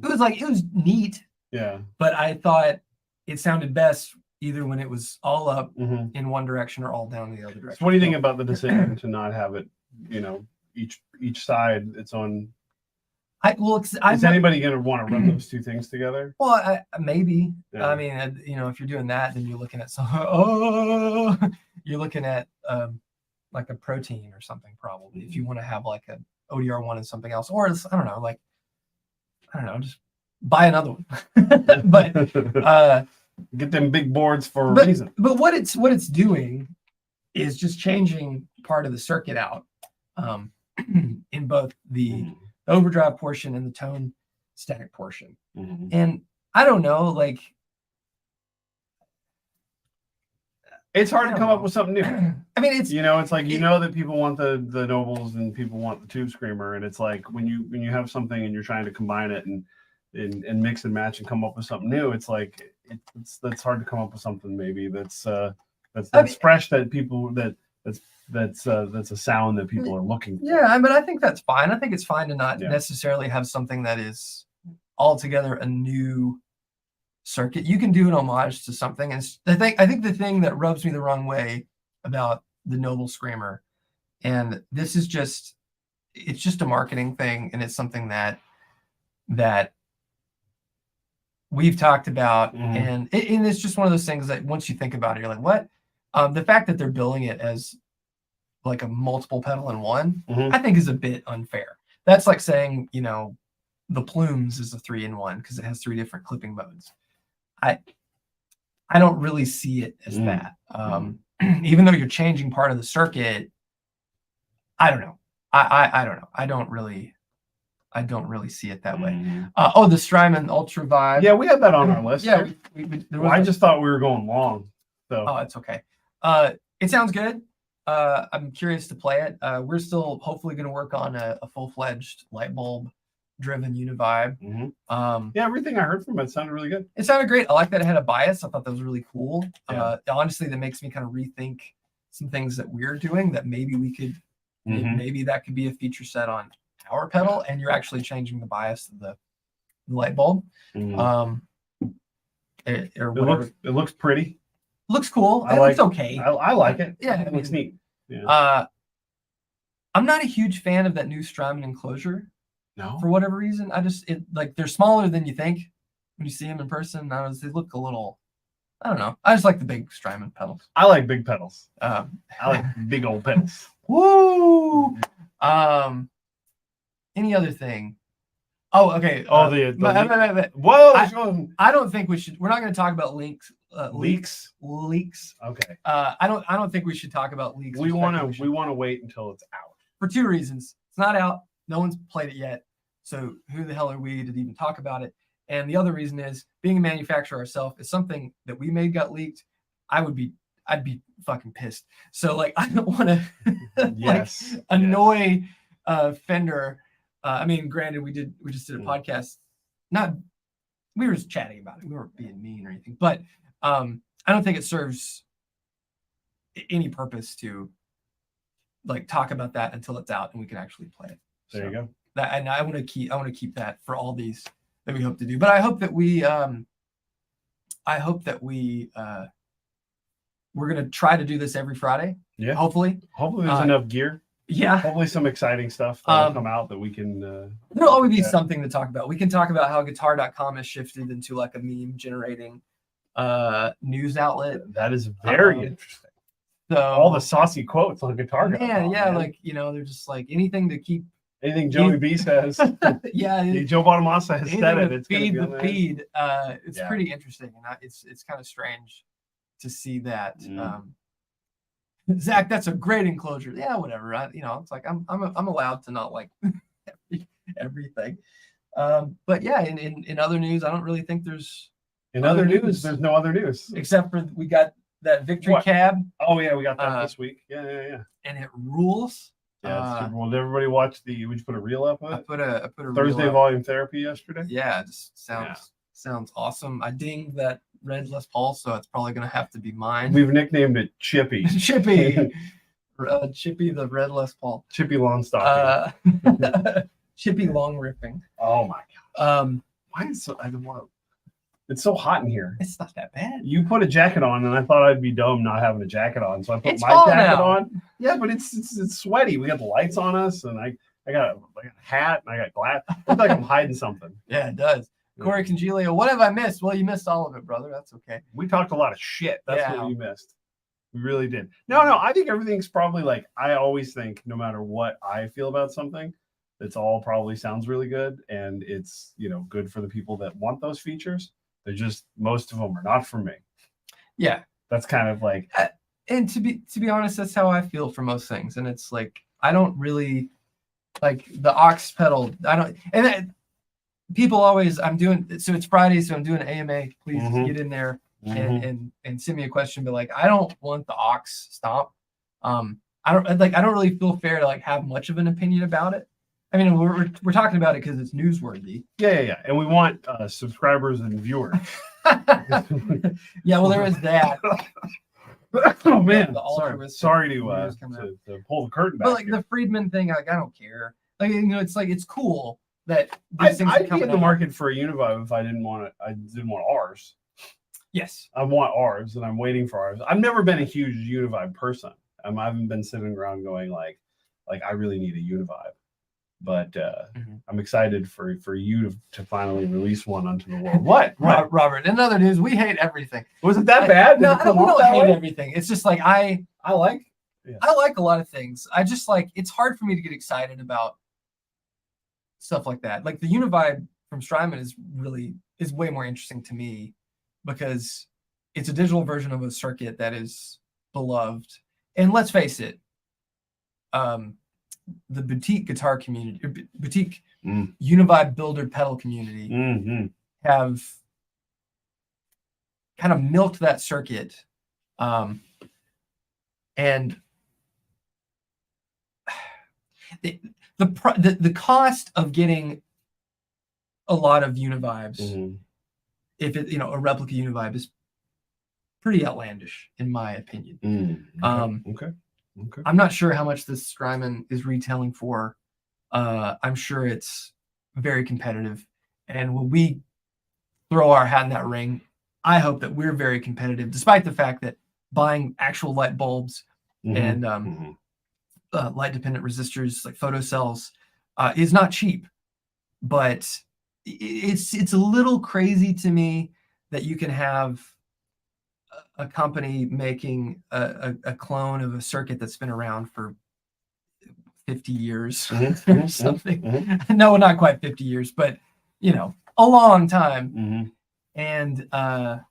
Speaker 3: it was neat. But I thought it sounded best either when it was all up in one direction or all down the other direction.
Speaker 2: So what do you think about the decision to not have it, each side its own? Is anybody going to want to run those two things together?
Speaker 3: Well, maybe. I mean, if you're doing that, then you're looking at you're looking at like a protein or something, probably, if you want to have like a ODR1 and something else, or I don't know, just buy another one. But
Speaker 2: get them big boards for a reason.
Speaker 3: But what it's doing is just changing part of the circuit out in both the overdrive portion and the tone static portion. And I don't know, like,
Speaker 2: it's hard to come up with something new.
Speaker 3: I mean, it's
Speaker 2: it's like that people want the Nobles and people want the Tube Screamer, and it's like when you have something and you're trying to combine it and mix and match and come up with something new, it's like that's hard to come up with something maybe that's fresh, that people that's a sound that people are looking for.
Speaker 3: Yeah, but I think that's fine. I think it's fine to not necessarily have something that is altogether a new circuit. You can do an homage to something, and I think the thing that rubs me the wrong way about the Noble Screamer, and this is it's just a marketing thing, and it's something that we've talked about, and it's just one of those things that once you think about it, you're like, what? The fact that they're billing it as like a multiple pedal in one, I think is a bit unfair. That's like saying, the Plumes is a 3-in-1 because it has 3 different clipping modes. I don't really see it as that. Even though you're changing part of the circuit, I don't know. I don't know. I don't really see it that way. The Strymon Ultra Vibe.
Speaker 2: Yeah, we have that on our list.
Speaker 3: Yeah,
Speaker 2: I just thought we were going long. So
Speaker 3: it's okay. It sounds good. I'm curious to play it. We're still hopefully going to work on a full-fledged light bulb driven Univibe.
Speaker 2: Yeah, everything I heard from it sounded really good.
Speaker 3: It sounded great. I like that it had a bias. I thought that was really cool.
Speaker 2: Yeah.
Speaker 3: Honestly, that makes me kind of rethink some things that we're doing that maybe we could, maybe that could be a feature set on our pedal, and you're actually changing the bias of the light bulb. It
Speaker 2: looks pretty.
Speaker 3: Looks cool. It looks okay.
Speaker 2: I like it.
Speaker 3: Yeah,
Speaker 2: it looks neat. Yeah.
Speaker 3: I'm not a huge fan of that new Strymon enclosure.
Speaker 2: No.
Speaker 3: For whatever reason, they're smaller than you think when you see them in person. They look a little, I don't know. I just like the big Strymon pedals.
Speaker 2: I like big pedals. I like big old pedals.
Speaker 3: Woo! Any other thing? Oh, okay.
Speaker 2: Whoa!
Speaker 3: I don't think we should. We're not going to talk about leaks.
Speaker 2: Okay.
Speaker 3: I don't think we should talk about leaks.
Speaker 2: We want to wait until it's out.
Speaker 3: For two reasons. It's not out. No one's played it yet. So who the hell are we to even talk about it? And the other reason is being a manufacturer ourselves is something that we made got leaked. I'd be fucking pissed. So like I don't want to annoy Fender. I mean, granted, we just did a podcast. We were just chatting about it. We weren't being mean or anything, but I don't think it serves any purpose to like talk about that until it's out and we can actually play it.
Speaker 2: There you go.
Speaker 3: And I want to keep that for all these that we hope to do. But I hope that we're gonna try to do this every Friday.
Speaker 2: Yeah.
Speaker 3: Hopefully
Speaker 2: there's enough gear.
Speaker 3: Yeah.
Speaker 2: Hopefully some exciting stuff that'll come out that we can.
Speaker 3: There'll always be something to talk about. We can talk about how guitar.com has shifted into like a meme generating news outlet.
Speaker 2: That is very interesting.
Speaker 3: So
Speaker 2: all the saucy quotes on guitar.com.
Speaker 3: Man. Like they're just like anything to keep.
Speaker 2: Anything Joey B says.
Speaker 3: Yeah.
Speaker 2: Joe Bonamassa has said it. It's
Speaker 3: feed the feed. It's pretty interesting, and it's kind of strange to see that. Zach, that's a great enclosure. Yeah, whatever. It's like I'm allowed to not like everything. But yeah, in other news, I don't really think there's.
Speaker 2: In other news, there's no other news
Speaker 3: except for we got that Victory cab.
Speaker 2: Oh yeah, we got that this week. Yeah.
Speaker 3: And it rules.
Speaker 2: Yeah, Super Bowl. Did everybody watch would you put a reel up of it?
Speaker 3: I put a
Speaker 2: Thursday Volume Therapy yesterday.
Speaker 3: Yeah, it just sounds awesome. I dinged that red Les Paul, so it's probably gonna have to be mine.
Speaker 2: We've nicknamed it Chippy.
Speaker 3: Chippy the red Les Paul.
Speaker 2: Chippy long stocking.
Speaker 3: Chippy long ripping.
Speaker 2: Oh my god. Why is so? I don't want. It's so hot in here.
Speaker 3: It's not that bad.
Speaker 2: You put a jacket on, and I thought I'd be dumb not having a jacket on, so I put my jacket on. Yeah, but it's sweaty. We got the lights on us, and I got a hat, and I got glass. I look like I'm hiding something.
Speaker 3: Yeah, it does. Corey Congilio, what have I missed? Well, you missed all of it, brother. That's okay.
Speaker 2: We talked a lot of shit. That's what you missed. We really did. No, I think everything's probably like, I always think no matter what I feel about something, it's all probably sounds really good, and it's good for the people that want those features. They're just, most of them are not for me. Yeah. That's kind of like,
Speaker 3: and to be honest, that's how I feel for most things. And it's like, I don't really like the aux pedal. I don't, and people always, so it's Friday, so I'm doing an AMA. Please get in there and send me a question. But like, I don't want the aux Stomp. I don't really feel fair to like have much of an opinion about it. I mean, we're talking about it because it's newsworthy.
Speaker 2: Yeah. And we want subscribers and viewers.
Speaker 3: Yeah, well, there is that.
Speaker 2: Oh man, sorry to pull the curtain back.
Speaker 3: But like the Friedman thing, like I don't care. Like it's cool that
Speaker 2: I'd be in the market for a Univibe if I didn't want ours.
Speaker 3: Yes,
Speaker 2: I want ours, and I'm waiting for ours. I've never been a huge Univibe person. I haven't been sitting around going like I really need a Univibe. But I'm excited for you to finally release one onto the world. What?
Speaker 3: Robert, in other news, we hate everything.
Speaker 2: Was it that bad?
Speaker 3: No, we don't hate everything. It's just like I like a lot of things. I just like, it's hard for me to get excited about stuff like that. Like the Univibe from Strymon is way more interesting to me because it's a digital version of a circuit that is beloved. And let's face it, the boutique guitar community, boutique Univibe builder pedal community have kind of milked that circuit. And the cost of getting a lot of Univibes, if it a replica Univibe, is pretty outlandish in my opinion.
Speaker 2: Okay.
Speaker 3: I'm not sure how much this Strymon is retailing for. I'm sure it's very competitive, and when we throw our hat in that ring, I hope that we're very competitive, despite the fact that buying actual light bulbs and light dependent resistors like photocells is not cheap. But it's a little crazy to me that you can have a company making a clone of a circuit that's been around for 50 years or something. No, not quite 50 years, but a long time. And well,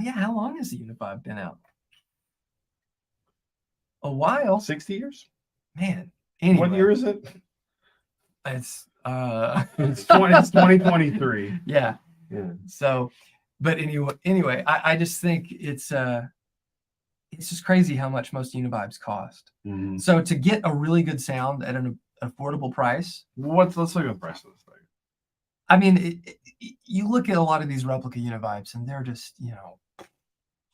Speaker 3: yeah, how long has the Univibe been out? A while.
Speaker 2: 60 years?
Speaker 3: Man. Anyway,
Speaker 2: what year is it?
Speaker 3: It's
Speaker 2: it's 2023.
Speaker 3: Yeah. So, but anyway, I just think it's just crazy how much most Univibes cost. So to get a really good sound at an affordable price,
Speaker 2: let's look at the price of this thing.
Speaker 3: I mean, you look at a lot of these replica Univibes, and they're just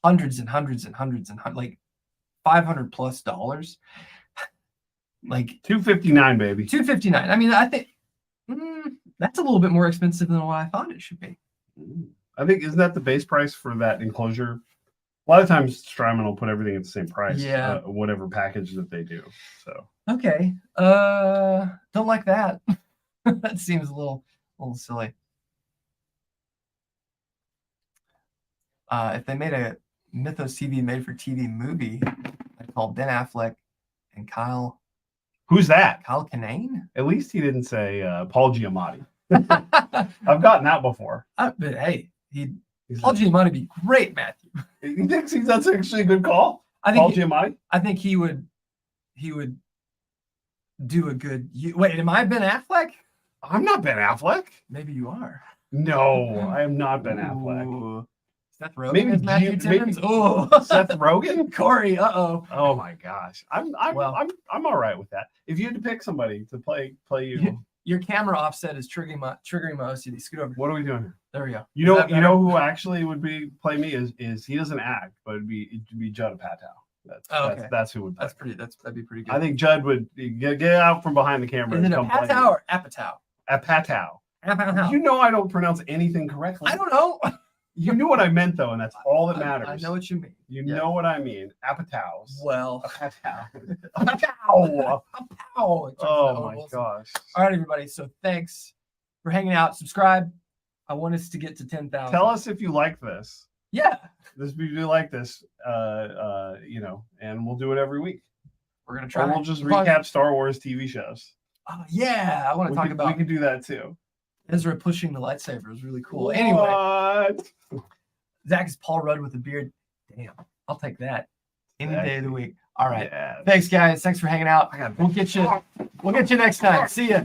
Speaker 3: hundreds and hundreds and hundreds and like $500+. Like
Speaker 2: $259, baby.
Speaker 3: $259. I mean, I think that's a little bit more expensive than what I thought it should be.
Speaker 2: I think, isn't that the base price for that enclosure? A lot of times Strymon will put everything at the same price.
Speaker 3: Yeah.
Speaker 2: Whatever package that they do. So
Speaker 3: okay. Don't like that. That seems a little silly. If they made a Mythos TV made for TV movie, I'd call Ben Affleck and Kyle.
Speaker 2: Who's that?
Speaker 3: Kyle Kinane?
Speaker 2: At least he didn't say Paul Giamatti. I've gotten that before.
Speaker 3: But hey, Paul Giamatti be great, Matthew.
Speaker 2: You think that's actually a good call? Paul Giamatti?
Speaker 3: I think he would do a good. Wait, am I Ben Affleck?
Speaker 2: I'm not Ben Affleck.
Speaker 3: Maybe you are.
Speaker 2: No, I am not Ben Affleck.
Speaker 3: Seth Rogen as Matthew Timmons. Oh,
Speaker 2: Seth Rogen,
Speaker 3: Corey. Oh
Speaker 2: my gosh, I'm all right with that. If you had to pick somebody to play you,
Speaker 3: your camera offset is triggering my OCD. Scoot over.
Speaker 2: What are we doing here?
Speaker 3: There we go.
Speaker 2: You know who actually would play me is he doesn't act, but it'd be Judd Apatow. That's who would play.
Speaker 3: That'd be pretty good.
Speaker 2: I think Judd would get out from behind the camera.
Speaker 3: Is it Apatow or Apatow?
Speaker 2: Apatow.
Speaker 3: Apatow.
Speaker 2: You know I don't pronounce anything correctly.
Speaker 3: I don't know.
Speaker 2: You knew what I meant though, and that's all that matters.
Speaker 3: I know what you mean.
Speaker 2: You know what I mean. Apatows.
Speaker 3: Well.
Speaker 2: Apatow.
Speaker 3: Apatow.
Speaker 2: Oh my gosh.
Speaker 3: All right, everybody. So thanks for hanging out. Subscribe. I want us to get to 10,000.
Speaker 2: Tell us if you like this.
Speaker 3: Yeah.
Speaker 2: If you like this, and we'll do it every week.
Speaker 3: We're gonna try.
Speaker 2: Or we'll just recap Star Wars TV shows.
Speaker 3: Yeah, I want to talk about.
Speaker 2: We can do that too.
Speaker 3: Ezra pushing the lightsaber was really cool.
Speaker 2: What?
Speaker 3: Anyway, Zach is Paul Rudd with a beard. Damn, I'll take that any day of the week. All right. Yes. Thanks, guys. Thanks for hanging out. We'll get you next time. See ya.